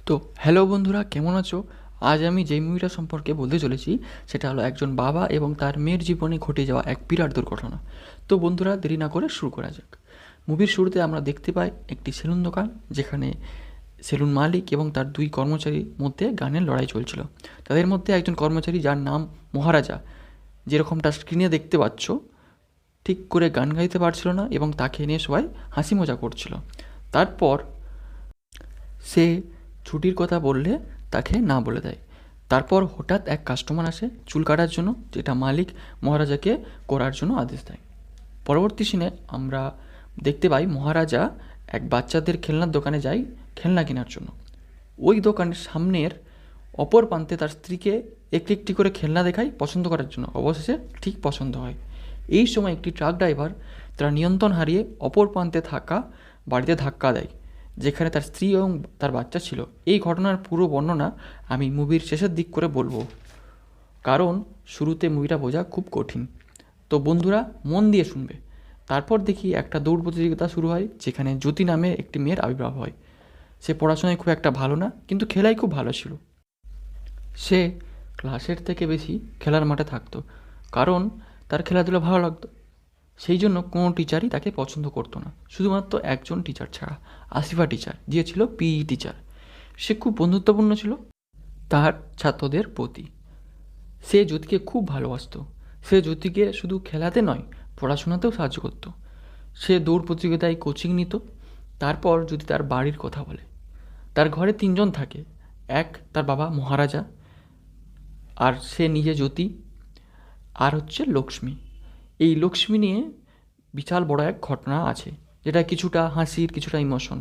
তো হ্যালো বন্ধুরা, কেমন আছো? আজ আমি যেই মুভিটা সম্পর্কে বলতে চলেছি সেটা হলো একজন বাবা এবং তার মেয়ের জীবনে ঘটে যাওয়া এক বিরাট দুর্ঘটনা। তো বন্ধুরা, দেরি না করে শুরু করা যাক। মুভির শুরুতে আমরা দেখতে পাই একটি সেলুন দোকান, যেখানে সেলুন মালিক এবং তার দুই কর্মচারীর মধ্যে গানের লড়াই চলছিল। তাদের মধ্যে একজন কর্মচারী, যার নাম মহারাজা, যেরকমটা স্ক্রিনে দেখতে পাচ্ছ, ঠিক করে গান গাইতে পারছিল না এবং তাকে নিয়ে সবাই হাসি মজা করছিল। তারপর সে ছুটির কথা বললে তাকে না বলে দেয়। তারপর হঠাৎ এক কাস্টমার আসে চুল কাটার জন্য, যেটা মালিক মহারাজাকে করার জন্য আদেশ দেয়। পরবর্তী সিনে আমরা দেখতে পাই মহারাজা এক বাচ্চাদের খেলনার দোকানে যায় খেলনা কেনার জন্য। ওই দোকানের সামনের অপর প্রান্তে তার স্ত্রীকে একটি একটি করে খেলনা দেখায় পছন্দ করার জন্য। অবশেষে ঠিক পছন্দ হয়। এই সময় একটি ট্রাক ড্রাইভার তার নিয়ন্ত্রণ হারিয়ে অপর প্রান্তে থাকা বাড়িতে ধাক্কা দেয়, যেখানে তার স্ত্রী এবং তার বাচ্চা ছিল। এই ঘটনার পুরো বর্ণনা আমি মুভির শেষের দিক করে বলবো, কারণ শুরুতে মুভিটা বোঝা খুব কঠিন। তো বন্ধুরা, মন দিয়ে শুনবে। তারপর দেখি একটা দৌড় প্রতিযোগিতা শুরু হয়, যেখানে জ্যোতি নামে একটি মেয়ের আবির্ভাব হয়। সে পড়াশোনায় খুব একটা ভালো না, কিন্তু খেলায় খুব ভালো ছিল। সে ক্লাসের থেকে বেশি খেলার মাঠে থাকতো, কারণ তার খেলাধুলা ভালো লাগতো। সেই জন্য কোনো টিচারই তাকে পছন্দ করতো না, শুধুমাত্র একজন টিচার ছাড়া, আসিফা টিচার, যে ছিল পিই টিচার। সে খুব বন্ধুত্বপূর্ণ ছিল তার ছাত্রদের প্রতি। সে জ্যোতিকে খুব ভালোবাসতো। সে জ্যোতিকে শুধু খেলাতে নয়, পড়াশোনাতেও সাহায্য করতো। সে দৌড় প্রতিযোগিতায় কোচিং নিত। তারপর জ্যোতি তার বাড়ির কথা বলে। তার ঘরে তিনজন থাকে। এক, তার বাবা মহারাজা, আর সে নিজে জ্যোতি, আর হচ্ছে লক্ষ্মী। এই লক্ষ্মী নিয়ে বিশাল বড় এক ঘটনা আছে, যেটা কিছুটা হাসির, কিছুটা ইমোশন।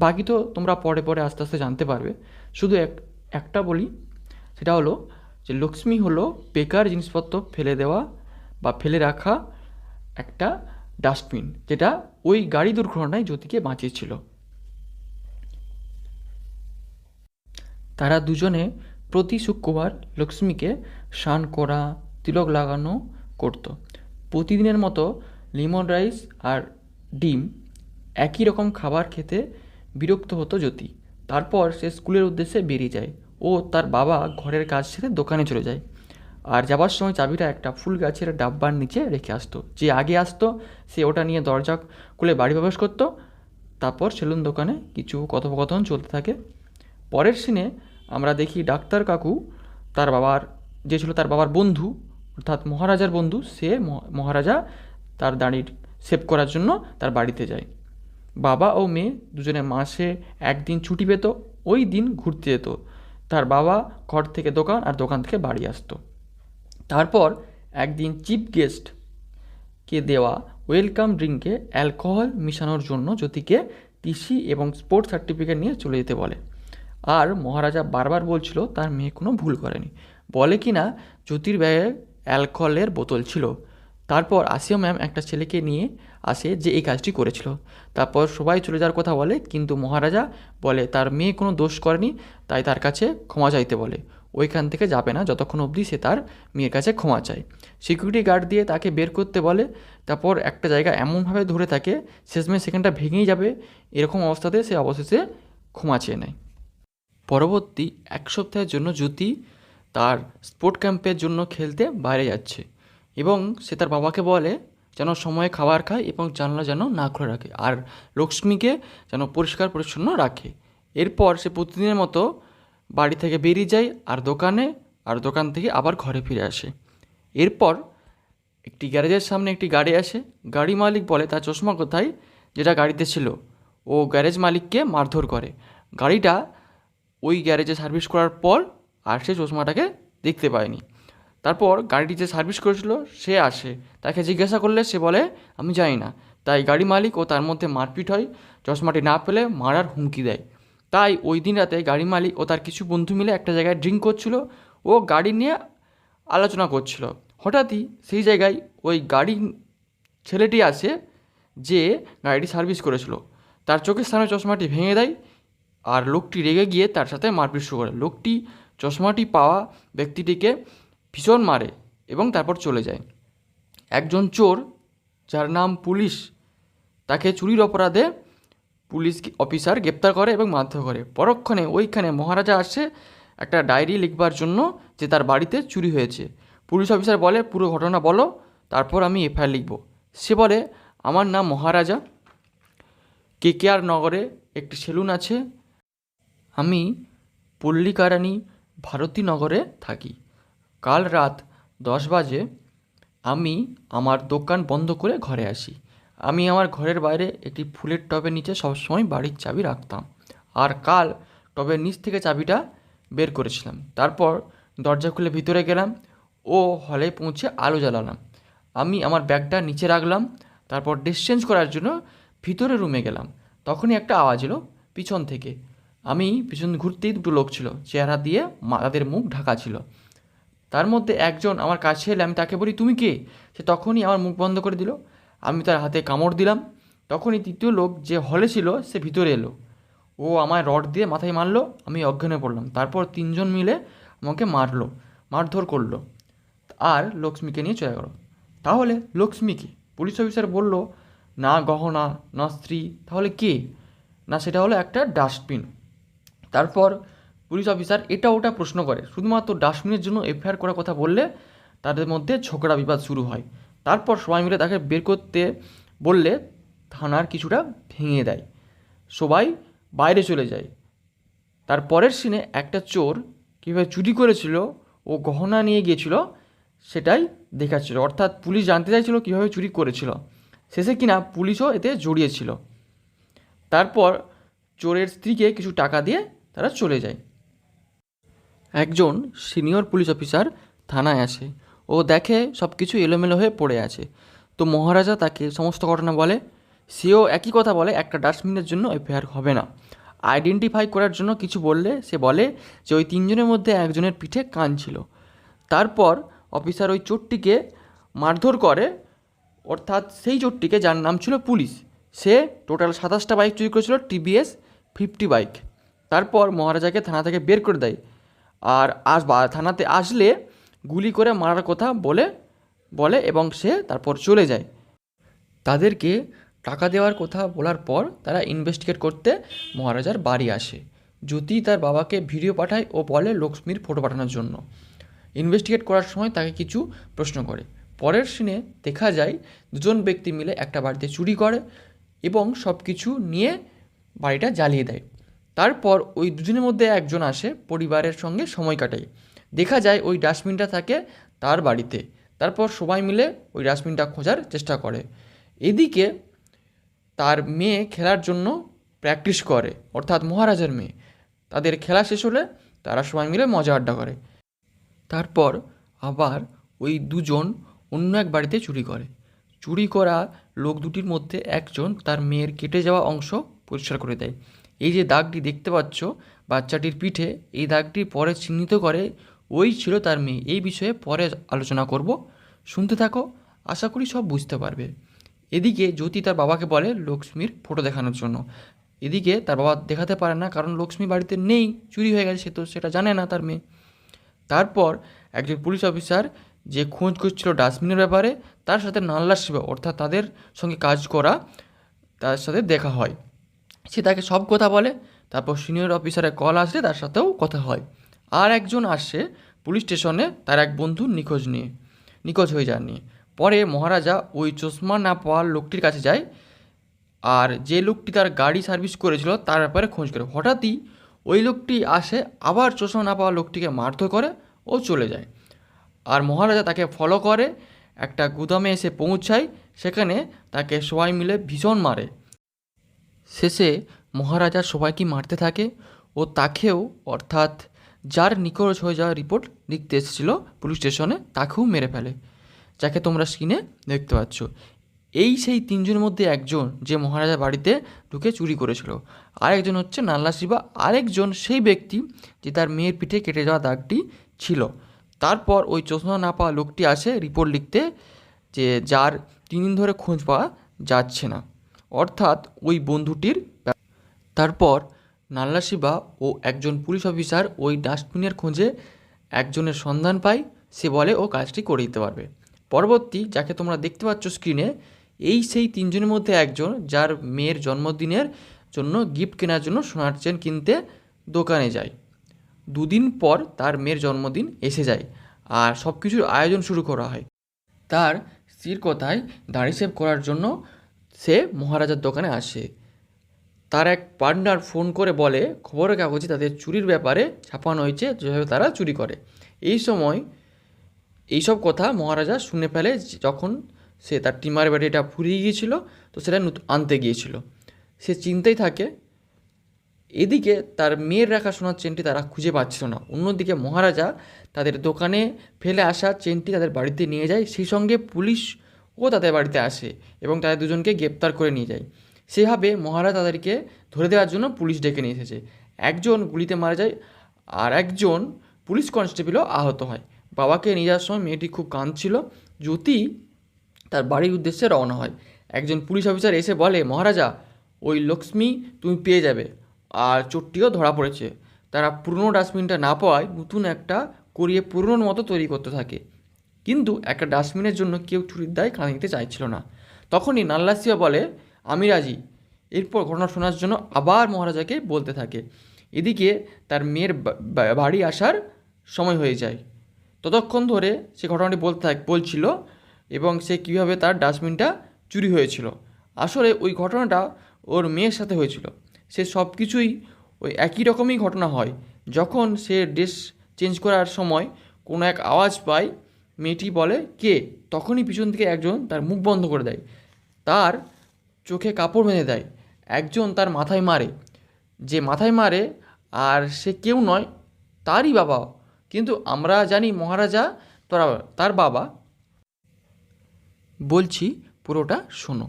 বাকি তো তোমরা পরে পরে আস্তে আস্তে জানতে পারবে। শুধু একটা বলি, সেটা হলো যে লক্ষ্মী হলো বেকার জিনিসপত্র ফেলে দেওয়া বা ফেলে রাখা একটা ডাস্টবিন, যেটা ওই গাড়ি দুর্ঘটনায় জ্যোতিকে বাঁচিয়েছিল। তারা দুজনে প্রতি শুক্রবার লক্ষ্মীকে স্নান করা, তিলক লাগানো করতো। প্রতিদিনের মতো লেমন রাইস আর ডিম, একই রকম খাবার খেতে বিরক্ত হতো জ্যোতি। তারপর সে স্কুলের উদ্দেশ্যে বেরিয়ে যায়। ও তার বাবা ঘরের কাজ ছেড়ে দোকানে চলে যায়, আর যাবার সময় চাবিটা একটা ফুল গাছের ডাব্বার নিচে রেখে আসতো। যে আগে আসতো সে ওটা নিয়ে দরজা খুলে বাড়ি প্রবেশ করতো। তারপর সেলুন দোকানে কিছু কথোপকথন চলতে থাকে। পরের সিনে আমরা দেখি ডাক্তার কাকু, তার বাবার, যে ছিল তার বাবার বন্ধু, অর্থাৎ মহারাজার বন্ধু, সে মহারাজা তার দাড়ির শেভ করার জন্য তার বাড়িতে যায়। বাবা ও মেয়ে দুজনে মাসে একদিন ছুটি পেত। ওই দিন ঘুরতে যেত। তার বাবা ঘর থেকে দোকান, আর দোকান থেকে বাড়ি আসতো। তারপর একদিন চিফ গেস্টকে দেওয়া ওয়েলকাম ড্রিঙ্কে অ্যালকোহল মিশানোর জন্য জ্যোতিকে টিসি এবং স্পোর্টস সার্টিফিকেট নিয়ে চলে যেতে বলে। আর মহারাজা বারবার বলছিল তার মেয়ে কোনো ভুল করেনি। বলে কি না জ্যোতির ব্যাগে অ্যালকোহলের বোতল ছিল। তারপর আসিয়া ম্যাম একটা ছেলেকে নিয়ে আসে যে এই কাজটি করেছিল। তারপর সবাই চলে যাওয়ার কথা বলে, কিন্তু মহারাজা বলে তার মেয়ে কোনো দোষ করেনি, তাই তার কাছে ক্ষমা চাইতে বলে। ওইখান থেকে যাবে না যতক্ষণ অবধি সে তার মেয়ের কাছে ক্ষমা চায়। সিকিউরিটি গার্ড দিয়ে তাকে বের করতে বলে। তারপর একটা জায়গা এমনভাবে ধরে থাকে, শেষমেশ সেখানটা ভেঙেই যাবে, এরকম অবস্থাতে সে অবশেষে ক্ষমা চেয়ে নেয়। পরবর্তী এক সপ্তাহের জন্য জ্যোতি তার স্পোর্ট ক্যাম্পের জন্য খেলতে বাইরে যাচ্ছে, এবং সে তার বাবাকে বলে যেন সময়ে খাবার খায় এবং জানলা যেন না খুলে রাখে, আর লক্ষ্মীকে যেন পরিষ্কার পরিচ্ছন্ন রাখে। এরপর সে প্রতিদিনের মতো বাড়ি থেকে বেরিয়ে যায় আর দোকানে, আর দোকান থেকে আবার ঘরে ফিরে আসে। এরপর একটি গ্যারেজের সামনে একটি গাড়ি আসে। গাড়ি মালিক বলে তার চশমা কোথায়, যেটা গাড়িতে ছিল। ও গ্যারেজ মালিককে মারধর করে। গাড়িটা ওই গ্যারেজে সার্ভিস করার পর আর সে চশমাটাকে দেখতে পায়নি। তারপর গাড়িটি যে সার্ভিস করেছিল সে আসে, তাকে জিজ্ঞাসা করলে সে বলে আমি জানি না। তাই গাড়ি মালিক ও তার মধ্যে মারপিট হয়। চশমাটি না পেলে মারার হুমকি দেয়। তাই ওই দিন রাতে গাড়ি মালিক ও তার কিছু বন্ধু মিলে একটা জায়গায় ড্রিঙ্ক করছিল ও গাড়ি নিয়ে আলোচনা করছিল। হঠাৎই সেই জায়গায় ওই গাড়ি ছেলেটি আসে যে গাড়িটি সার্ভিস করেছিল। তার চোখের সামনে চশমাটি ভেঙে দেয়, আর লোকটি রেগে গিয়ে তার সাথে মারপিট শুরু করে। লোকটি চশমাটি পাওয়া ব্যক্তিটিকে ভীষণ মারে এবং তারপর চলে যায়। একজন চোর, যার নাম পুলিশ, তাকে চুরির অপরাধে পুলিশ অফিসার গ্রেপ্তার করে এবং মারধর করে। পরক্ষণে ওইখানে মহারাজা আসে একটা ডায়েরি লিখবার জন্য যে তার বাড়িতে চুরি হয়েছে। পুলিশ অফিসার বলে, পুরো ঘটনা বলো, তারপর আমি এফআইআর লিখব। সে বলে, আমার নাম মহারাজা, কেকেআর নগরে একটি সেলুন আছে, আমি পল্লিকারানী ভারতী নগরে থাকি। কাল রাত 10 বাজে আমি আমার দোকান বন্ধ করে ঘরে আসি। আমি আমার ঘরের বাইরে একটি ফুলের টবের নিচে সবসময় বাড়ির চাবি রাখতাম, আর কাল টবের নিচ থেকে চাবিটা বের করেছিলাম। তারপর দরজা খুলে ভিতরে গেলাম ও হলে পৌঁছে আলো জ্বালালাম। আমি আমার ব্যাগটা নিচে রাখলাম, তারপর ড্রেস চেঞ্জ করার জন্য ভিতরে রুমে গেলাম। তখনই একটা আওয়াজ এলো পিছন থেকে। আমি পিছন ঘুরতেই দুটো লোক ছিল, চেহারা দিয়ে তাদের মুখ ঢাকা ছিল। তার মধ্যে একজন আমার কাছে এলে আমি তাকে বলি, তুমি কে? সে তখনই আমার মুখ বন্ধ করে দিল। আমি তার হাতে কামড় দিলাম। তখনই তৃতীয় লোক যে হলে ছিল সে ভিতরে এলো। ও আমায় রড দিয়ে মাথায় মারলো, আমি অজ্ঞান হয়ে পড়লাম। তারপর 3জন মিলে আমাকে মারলো, মারধর করলো, আর লক্ষ্মীকে নিয়ে চলে গেল। তাহলে লক্ষ্মী কি? পুলিশ অফিসার বলল, না গহনা না স্ত্রী, তাহলে কে? না, সেটা হলো একটা ডাস্টবিন। তারপর পুলিশ অফিসার এটা ওটা প্রশ্ন করে, শুধুমাত্র ডাস্টবিনের জন্য এফআইআর করার কথা বললে তাদের মধ্যে ঝগড়া বিবাদ শুরু হয়। তারপর সবাই মিলে তাকে বের করতে বললে থানার কিছুটা ভেঙে দেয়, সবাই বাইরে চলে যায়। তার পরের সিনে একটা চোর কীভাবে চুরি করেছিল ও গহনা নিয়ে গিয়েছিল সেটাই দেখাচ্ছিল, অর্থাৎ পুলিশ জানতে চাইছিল কীভাবে চুরি করেছিল। শেষে কিনা পুলিশও এতে জড়িয়েছিল। তারপর চোরের স্ত্রীকে কিছু টাকা দিয়ে তারা চলে যায়। একজন সিনিয়র পুলিশ অফিসার থানায় আসে, ও দেখে সব কিছু এলোমেলো হয়ে পড়ে আছে। তো মহারাজা তাকে সমস্ত ঘটনা বলে। সেও একই কথা বলে, একটা ডাস্টবিনের জন্য এফআইআর হবে না। আইডেন্টিফাই করার জন্য কিছু বললে সে বলে যে ওই 3জনের মধ্যে একজনের পিঠে কান ছিল। তারপর অফিসার ওই চোরটিকে মারধর করে, অর্থাৎ সেই চোরটিকে যার নাম ছিল পুলিশ। সে টোটাল 27টা বাইক চুরি করেছিল, টিভিএস 50 বাইক। তারপর মহারাজাকে থানা থেকে বের করে দেয়, আর থানাতে আসলে গুলি করে মারার কথা বলে এবং সে তারপর চলে যায়। তাদেরকে টাকা দেওয়ার কথা বলার পর তারা ইনভেস্টিগেট করতে মহারাজার বাড়ি আসে। জ্যোতি তার বাবাকে ভিডিও পাঠায় ও বলে লক্ষ্মীর ফটো পাঠানোর জন্য। ইনভেস্টিগেট করার সময় তাকে কিছু প্রশ্ন করে। পরের সিনে দেখা যায় 2জন ব্যক্তি মিলে একটা বাড়িতে চুরি করে এবং সব কিছু নিয়ে বাড়িটা জ্বালিয়ে দেয়। তারপর ওই 2জনের মধ্যে একজন আসে, পরিবারের সঙ্গে সময় কাটায়। দেখা যায় ওই ডাস্টবিনটা থাকে তার বাড়িতে। তারপর সবাই মিলে ওই ডাস্টবিনটা খোঁজার চেষ্টা করে। এদিকে তার মেয়ে খেলার জন্য প্র্যাকটিস করে, অর্থাৎ মহারাজার মেয়ে। তাদের খেলা শেষ হলে তারা সবাই মিলে মজা আড্ডা করে। তারপর আবার ওই 2জন অন্য এক বাড়িতে চুরি করে। চুরি করা লোক দুটির মধ্যে একজন তার মেয়ের কেটে যাওয়া অংশ পরিষ্কার করে দেয়। এই যে দাগটি দেখতে পাচ্ছ বাচ্চাটির পিঠে, এই দাগটি পরে চিহ্নিত করে ওই ছিল তার মেয়ে। এই বিষয়ে পরে আলোচনা করব, শুনতে থাকো, আশা করি সব বুঝতে পারবে। এদিকে জ্যোতি তার বাবাকে বলে লক্ষ্মীর ফটো দেখানোর জন্য। এদিকে তার বাবা দেখাতে পারে না, কারণ লক্ষ্মী বাড়িতে নেই, চুরি হয়ে গেছে, সে তো সেটা জানে না তার মেয়ে। তারপর একজন পুলিশ অফিসার যে খোঁজ করছিল ডাস্টবিনের ব্যাপারে, তার সাথে নাল্লা শিবা, অর্থাৎ তাদের সঙ্গে কাজ করা, তার সাথে দেখা হয়। সে তাকে সব কথা বলে। তারপর সিনিয়র অফিসারের কল আসলে তার সাথেও কথা হয়। আর একজন আসে পুলিশ স্টেশনে তার এক বন্ধু নিখোঁজ হয়ে যাওয়া নিয়ে। পরে মহারাজা ওই চশমা না পাওয়ার লোকটির কাছে যায়, আর যে লোকটি তার গাড়ি সার্ভিস করেছিল তার ব্যাপারে খোঁজ করে। হঠাৎই ওই লোকটি আসে, আবার চশমা না পাওয়া লোকটিকে মারধর করে ও চলে যায়। আর মহারাজা তাকে ফলো করে, একটা গুদামে এসে পৌঁছায়, সেখানে তাকে সবাই মিলে ভীষণ মারে। শেষে মহারাজা সবাইকে মারতে থাকে ও তাকেও, অর্থাৎ যার নিখোঁজ হয়ে যাওয়ার রিপোর্ট লিখতে এসেছিল পুলিশ স্টেশনে, তাকেও মেরে ফেলে, যাকে তোমরা স্ক্রিনে দেখতে পাচ্ছ। এই সেই 3জনের মধ্যে একজন যে মহারাজা বাড়িতে ঢুকে চুরি করেছিল। আরেকজন হচ্ছে নাল্লা শিবা, আরেকজন সেই ব্যক্তি যে তার মেয়ের পিঠে কেটে যাওয়া দাগটি ছিল। তারপর ওই চশমা না পাওয়া লোকটি আসে রিপোর্ট লিখতে, যে যার 3 দিন ধরে খোঁজ পাওয়া যাচ্ছে না, অর্থাৎ ওই বন্ধুটির। তারপর নাল্লা শিবা ও একজন পুলিশ অফিসার ওই ডাস্টবিনের খোঁজে একজনের সন্ধান পায়। সে বলে ও কাজটি করে দিতে পারবে। পরবর্তী যাকে তোমরা দেখতে পাচ্ছ স্ক্রিনে, এই সেই 3জনের মধ্যে একজন যার মেয়ের জন্মদিনের জন্য গিফট কেনার জন্য সোনার চেন কিনতে দোকানে যায়। 2 দিন পর তার মেয়ের জন্মদিন এসে যায় আর সব কিছুর আয়োজন শুরু করা হয়। তার স্ত্রীর কথায় দাড়ি সেভ করার জন্য সে মহারাজার দোকানে আসে। তার এক পার্টনার ফোন করে বলে খবরের কাগজে তাদের চুরির ব্যাপারে ছাপানো হয়েছে, যেভাবে তারা চুরি করে। এই সময় এইসব কথা মহারাজা শুনে ফেলে যখন সে তার টিমার ব্যাটারিটা ফুরিয়ে গিয়েছিল, তো সেটা আনতে গিয়েছিল। সে চিন্তায় থাকে। এদিকে তার মেয়ের রাখা সোনার চেনটি তারা খুঁজে পাচ্ছিল না। অন্যদিকে মহারাজা তাদের দোকানে ফেলে আসা চেনটি তাদের বাড়িতে নিয়ে যায়। সেই সঙ্গে পুলিশও তাদের বাড়িতে আসে এবং তাদের দুজনকে গ্রেপ্তার করে নিয়ে যায়। সেভাবে মহারাজা তাদেরকে ধরে দেওয়ার জন্য পুলিশ ডেকে নিয়ে এসেছে। একজন গুলিতে মারা যায় আর একজন পুলিশ কনস্টেবলও আহত হয়। বাবাকে নিয়ে যাওয়ার সময় মেয়েটি খুব কাঁদছিল। জ্যোতি তার বাড়ির উদ্দেশ্যে রওনা হয়। একজন পুলিশ অফিসার এসে বলে, মহারাজা, ওই লক্ষ্মী তুমি পেয়ে যাবে আর চোরটিও ধরা পড়েছে। তারা পুরনো ডাস্টবিনটা না পাওয়ায় নতুন একটা করিয়ে পুরনোর মতো তৈরি করতে থাকে। কিন্তু একটা ডাস্টবিনের জন্য কেউ চুরির দায় কাঁধে নিতে চাইছিল না। তখনই নাল্লাসিয়া বলে, আমি রাজি। এরপর ঘটনা শোনার জন্য আবার মহারাজাকে বলতে থাকে। এদিকে তার মেয়ের বাড়ি আসার সময় হয়ে যায়। ততক্ষণ ধরে সে ঘটনাটি বলছিল এবং সে কীভাবে তার ডাস্টবিনটা চুরি হয়েছিল। আসলে ওই ঘটনাটা ওর মেয়ের সাথে হয়েছিল। সে সব কিছুই ওই একই রকমই ঘটনা হয়। যখন সে ড্রেস চেঞ্জ করার সময় কোনো এক আওয়াজ পায়, মেয়েটি বলে কে, তখনই পিছন থেকে একজন তার মুখ বন্ধ করে দেয়, তার চোখে কাপড় বেঁধে দেয়। একজন তার মাথায় মারে, যে মাথায় মারে আর সে কেউ নয়, তারই বাবা। কিন্তু আমরা জানি মহারাজা তার বাবা। বলছি পুরোটা শোনো।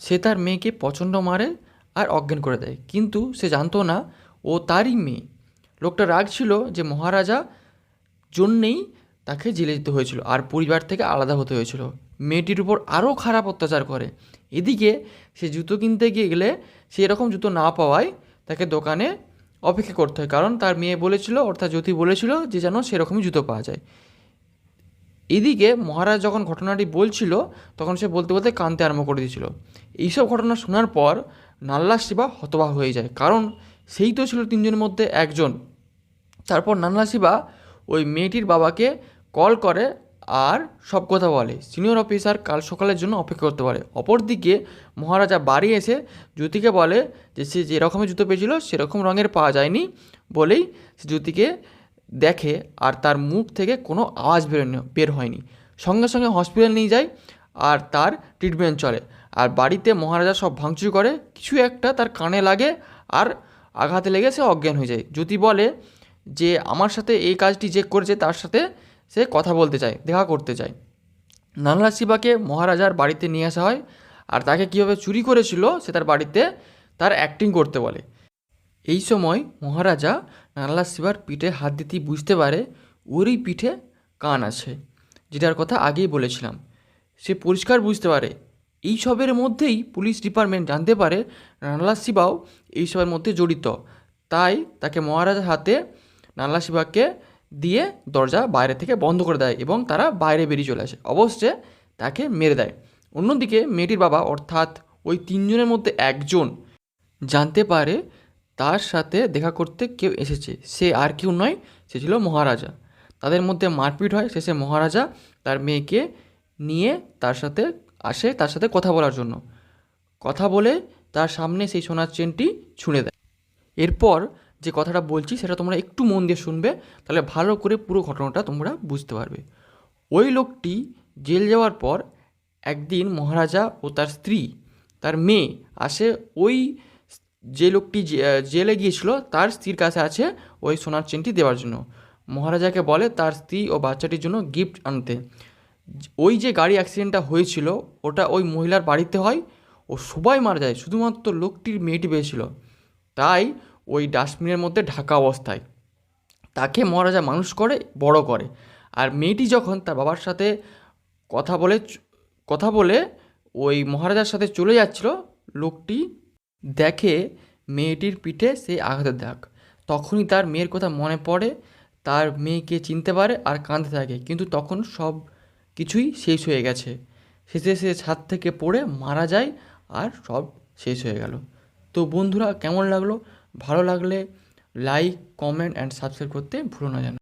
সে তার মেয়েকে প্রচণ্ড মারে আর অজ্ঞান করে দেয়, কিন্তু সে জানতো না ও তারই মেয়ে। লোকটা রাগ ছিল যে মহারাজা জন্যেই তাকে জেলে যেতে হয়েছিল আর পরিবার থেকে আলাদা হতে হয়েছিল। মেয়েটির উপর আরও খারাপ অত্যাচার করে। এদিকে সে জুতো কিনতে গেলে সে এরকম জুতো না পাওয়ায় তাকে দোকানে অপেক্ষা করতে হয়, কারণ তার মেয়ে বলেছিল, অর্থাৎ জ্যোতি বলেছিল যে যেন সেরকমই জুতো পাওয়া যায়। এদিকে মহারাজ যখন ঘটনাটি বলছিল তখন সে বলতে বলতে কাঁদতে আরম্ভ করে দিয়েছিল। এইসব ঘটনা শোনার পর নাল্লা শিবা হতবাক হয়ে যায়, কারণ সেই তো ছিল 3জনের মধ্যে একজন। তারপর নাল্লা শিবা ওই মেয়েটির বাবাকে কল করে আর সব কথা বলে। সিনিয়র অফিসার কাল সকালের জন্য অপেক্ষা করতে পারে। অপরদিকে মহারাজা বাড়ি এসে জ্যোতিকে বলে যে সে যেরকমের জুতো পেয়েছিল সেরকম রঙের পাওয়া যায়নি বলেই সে জ্যোতিকে দেখে আর তার মুখ থেকে কোনো আওয়াজ বের হয়নি। সঙ্গে সঙ্গে হসপিটাল নিয়ে যায় আর তার ট্রিটমেন্ট চলে। আর বাড়িতে মহারাজা সব ভাঙচুর করে। কিছু একটা তার কানে লাগে আর আঘাতে লেগে সে অজ্ঞান হয়ে যায়। জ্যোতি বলে যে আমার সাথে এই কাজটি যে করেছে তার সাথে সে কথা বলতে চায়, দেখা করতে চায়। নাল্লা শিবাকে মহারাজার বাড়িতে নিয়ে আসা হয় আর তাকে কীভাবে চুরি করেছিল সে তার বাড়িতে তার অ্যাক্টিং করতে বলে। এই সময় মহারাজা নাল্লা শিবার পিঠে হাত দিতেই বুঝতে পারে ওরই পিঠে কান আছে, যেটার কথা আগেই বলেছিলাম। সে পরিষ্কার বুঝতে পারে এইসবের মধ্যেই পুলিশ ডিপার্টমেন্ট জানতে পারে নাল্লা শিবাও এইসবের মধ্যে জড়িত। তাই তাকে মহারাজার হাতে নাল্লা শিবাকে দিয়ে দরজা বাইরে থেকে বন্ধ করে দেয় এবং তারা বাইরে বেরিয়ে চলে আসে। অবশ্যই তাকে মেরে দেয়। অন্যদিকে মেয়েটির বাবা, অর্থাৎ ওই 3জনের মধ্যে একজন জানতে পারে তার সাথে দেখা করতে কেউ এসেছে। সে আর কেউ নয়, সে ছিল মহারাজা। তাদের মধ্যে মারপিট হয়। শেষে মহারাজা তার মেয়েকে নিয়ে তার সাথে আসে, তার সাথে কথা বলার জন্য। কথা বলে তার সামনে সেই সোনার চেনটি ছুঁড়ে দেয়। এরপর যে কথাটা বলছি সেটা তোমরা একটু মন দিয়ে শুনবে, তাহলে ভালো করে পুরো ঘটনাটা তোমরা বুঝতে পারবে। ওই লোকটি জেল যাওয়ার পর একদিন মহারাজা ও তার স্ত্রী, তার মেয়ে আসে ওই যে লোকটি জেলে গিয়েছিল তার স্ত্রীর কাছে আছে ওই সোনার চেনটি দেওয়ার জন্য। মহারাজাকে বলে তার স্ত্রী ও বাচ্চাটির জন্য গিফট আনতে। ওই যে গাড়ি অ্যাক্সিডেন্টটা হয়েছিল ওটা ওই মহিলার বাড়িতে হয়। ও সবাই মারা যায়, শুধুমাত্র লোকটির মেয়েটি পেয়েছিল। তাই ওই ডাস্টবিনের মধ্যে ঢাকা অবস্থায় তাকে মহারাজা মানুষ করে, বড় করে। আর মেয়েটি যখন তার বাবার সাথে কথা বলে ওই মহারাজার সাথে চলে যাচ্ছিল, লোকটি দেখে মেয়েটির পিঠে সেই আঘাতের দাগ। তখনই তার মেয়ের কথা মনে পড়ে, তার মেয়েকে চিনতে পারে আর কাঁদতে থাকে। কিন্তু তখন সব কিছুই শেষ হয়ে গেছে। শেষে সে ছাদ থেকে পড়ে মারা যায় আর সব শেষ হয়ে গেল। তো তো বন্ধুরা কেমন লাগলো? ভালো লাগলে লাইক, কমেন্ট অ্যান্ড সাবস্ক্রাইব করতে ভুলো না যেন।